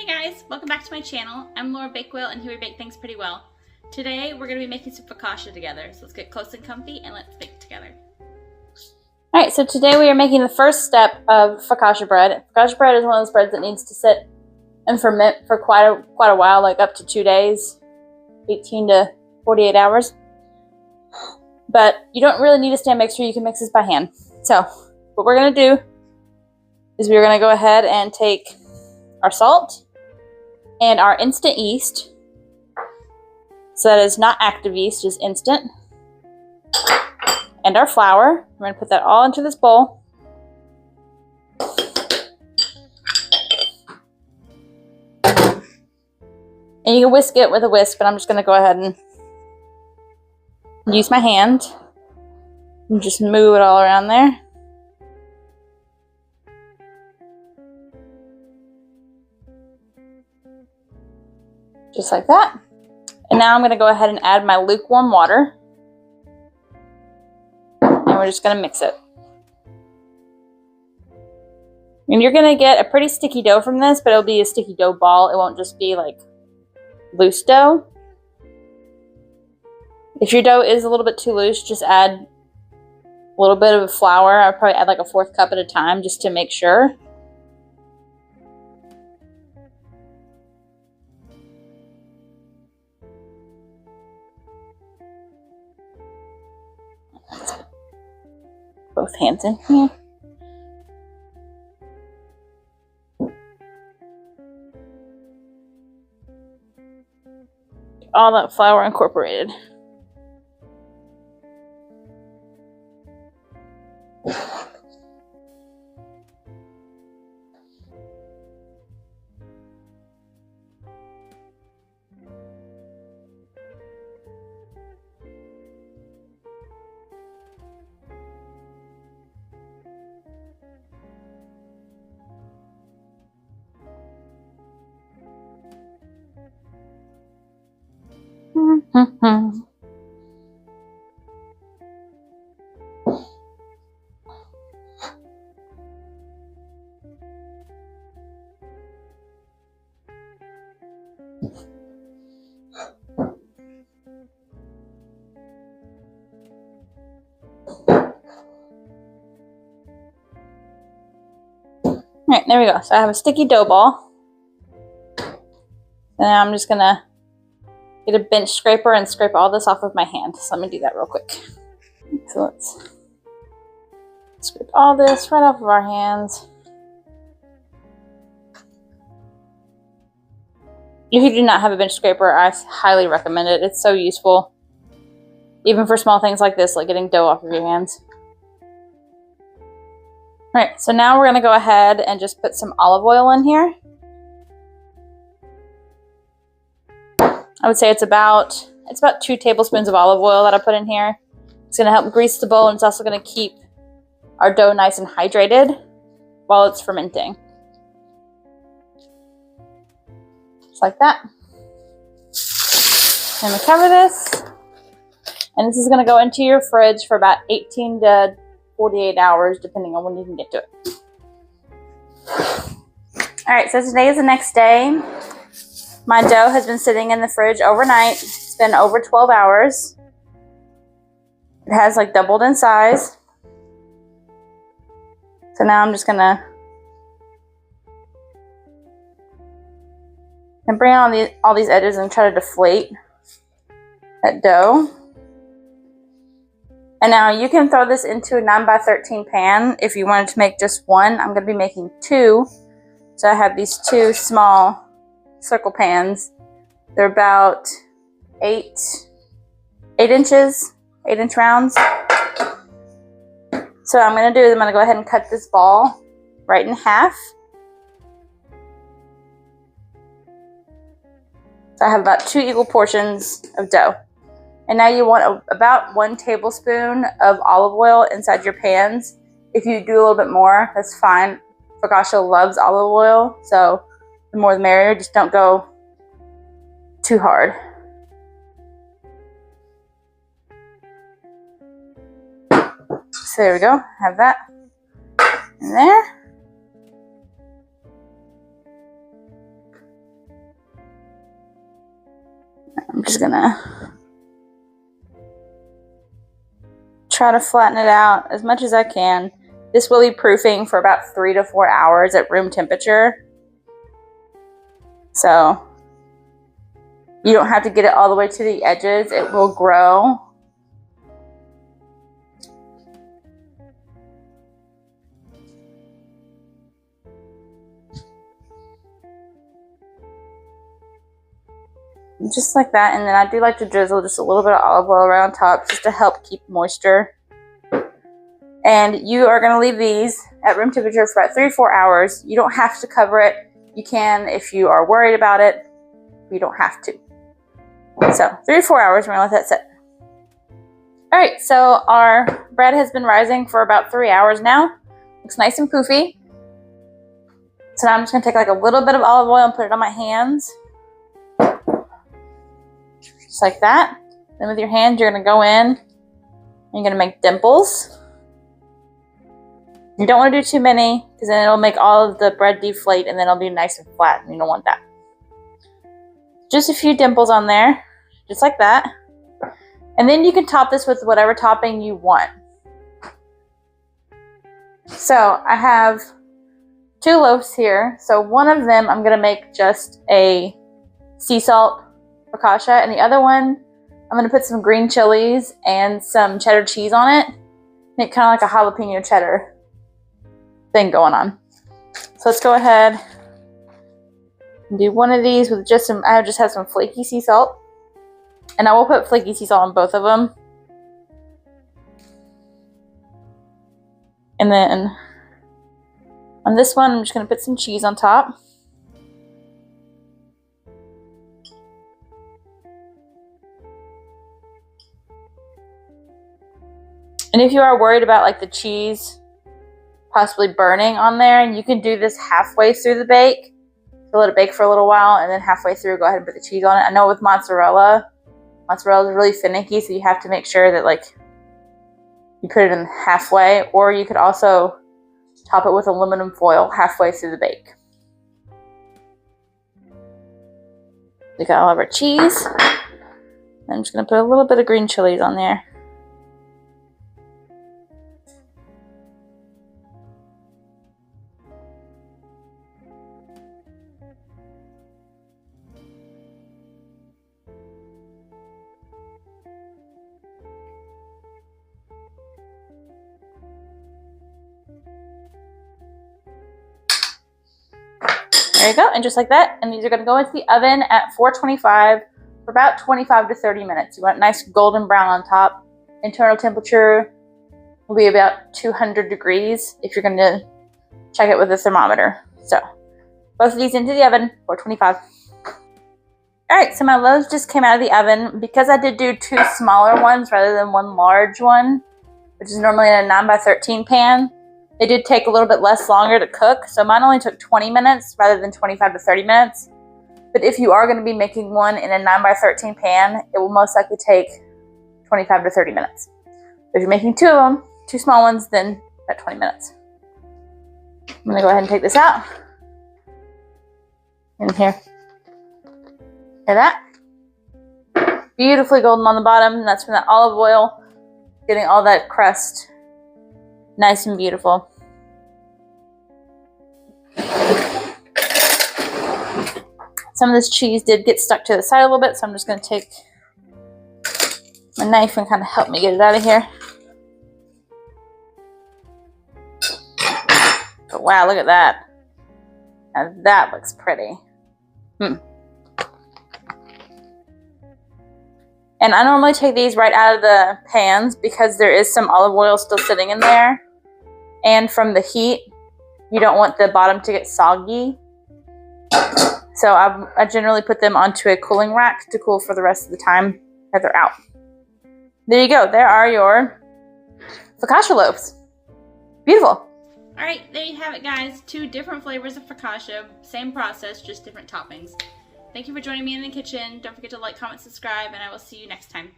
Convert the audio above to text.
Hey guys, welcome back to my channel. I'm Laura Bakewell and here we bake things pretty well. Today we're going to be making some focaccia together, so let's get close and comfy and let's bake together. Alright, so today we are making the first step of focaccia bread. Focaccia bread is one of those breads that needs to sit and ferment for quite a while, like up to 2 days, 18 to 48 hours. But you don't really need a stand mixer, you can mix this by hand. So, what we're going to do is we're going to go ahead and take our salt and our instant yeast. So that is not active yeast, just instant. And our flour. We're going to put that all into this bowl. And you can whisk it with a whisk, but I'm just going to go ahead and use my hand and just move it all around there. Just like that. And now I'm going to go ahead and add my lukewarm water. And we're just going to mix it. And you're going to get a pretty sticky dough from this, but it'll be a sticky dough ball. It won't just be like loose dough. If your dough is a little bit too loose, just add a little bit of flour. I'll probably add like a 1/4 cup at a time just to make sure. Both hands in here. All that flour incorporated. Alright, there we go. So I have a sticky dough ball. And I'm just going to get a bench scraper and scrape all this off of my hand. So let me do that real quick. So let's scrape all this right off of our hands. If you do not have a bench scraper, I highly recommend it. It's so useful. Even for small things like this, like getting dough off of your hands. Alright, so now we're going to go ahead and just put some olive oil in here. I would say it's about 2 tablespoons of olive oil that I put in here. It's going to help grease the bowl, and it's also going to keep our dough nice and hydrated while it's fermenting. Just like that. And we cover this. And this is going to go into your fridge for about 18 to 48 hours, depending on when you can get to it. Alright, so today is the next day. My dough has been sitting in the fridge overnight. It's been over 12 hours. It has like doubled in size. So now I'm just gonna bring on all these edges and try to deflate that dough. And now you can throw this into a 9x13 pan if you wanted to make just one. I'm going to be making 2. So I have these 2 small circle pans. They're about 8 inches, 8-inch rounds. So what I'm going to do is I'm going to go ahead and cut this ball right in half. So I have about 2 equal portions of dough. And now you want about 1 tablespoon of olive oil inside your pans. If you do a little bit more, that's fine. Focaccia loves olive oil, so the more the merrier. Just don't go too hard. So there we go. Have that in there. just gonna try to flatten it out as much as I can. This will be proofing for about 3 to 4 hours at room temperature. So you don't have to get it all the way to the edges. It will grow. Just like that, and then I do like to drizzle just a little bit of olive oil around top just to help keep moisture. And you are going to leave these at room temperature for about 3 or 4 hours. You don't have to cover it. You can if you are worried about it. You don't have to. So 3 or 4 hours, we're going to let that sit. Alright, so our bread has been rising for about 3 hours now. Looks nice and poofy. So now I'm just going to take like a little bit of olive oil and put it on my hands. Just like that. Then with your hands, you're going to go in and you're going to make dimples. You don't want to do too many because then it'll make all of the bread deflate and then it'll be nice and flat, and you don't want that. Just a few dimples on there, just like that. And then you can top this with whatever topping you want. So I have 2 loaves here. So one of them I'm going to make just a sea salt focaccia, and the other one I'm going to put some green chilies and some cheddar cheese on it. Make kind of like a jalapeno cheddar thing going on. So let's go ahead and do one of these with just some, I just have some flaky sea salt. And I will put flaky sea salt on both of them. And then on this one, I'm just going to put some cheese on top. And if you are worried about like the cheese possibly burning on there, and you can do this halfway through the bake. So let it bake for a little while, and then halfway through, go ahead and put the cheese on it. I know with mozzarella is really finicky, so you have to make sure that like you put it in halfway, or you could also top it with aluminum foil halfway through the bake. We got all of our cheese. I'm just going to put a little bit of green chilies on there. There you go, and just like that, and these are going to go into the oven at 425 for about 25 to 30 minutes. You want nice golden brown on top. Internal temperature will be about 200 degrees if you're going to check it with a thermometer. So, both of these into the oven, 425. Alright, so my loaves just came out of the oven. Because I did do 2 smaller ones rather than 1 large one, which is normally in a 9x13 pan, they did take a little bit less longer to cook, so mine only took 20 minutes rather than 25 to 30 minutes. But if you are going to be making one in a 9x13 pan, it will most likely take 25 to 30 minutes. If you're making 2 of them, 2 small ones, then about 20 minutes. I'm going to go ahead and take this out. In here. Hear that? Beautifully golden on the bottom, and that's from that olive oil, getting all that crust nice and beautiful. Some of this cheese did get stuck to the side a little bit, so I'm just going to take my knife and kind of help me get it out of here. But wow, look at that. Now that looks pretty. And I normally take these right out of the pans because there is some olive oil still sitting in there. And from the heat, you don't want the bottom to get soggy. So I generally put them onto a cooling rack to cool for the rest of the time that they're out. There you go. There are your focaccia loaves. Beautiful. Alright, there you have it, guys. 2 different flavors of focaccia. Same process, just different toppings. Thank you for joining me in the kitchen. Don't forget to like, comment, subscribe, and I will see you next time.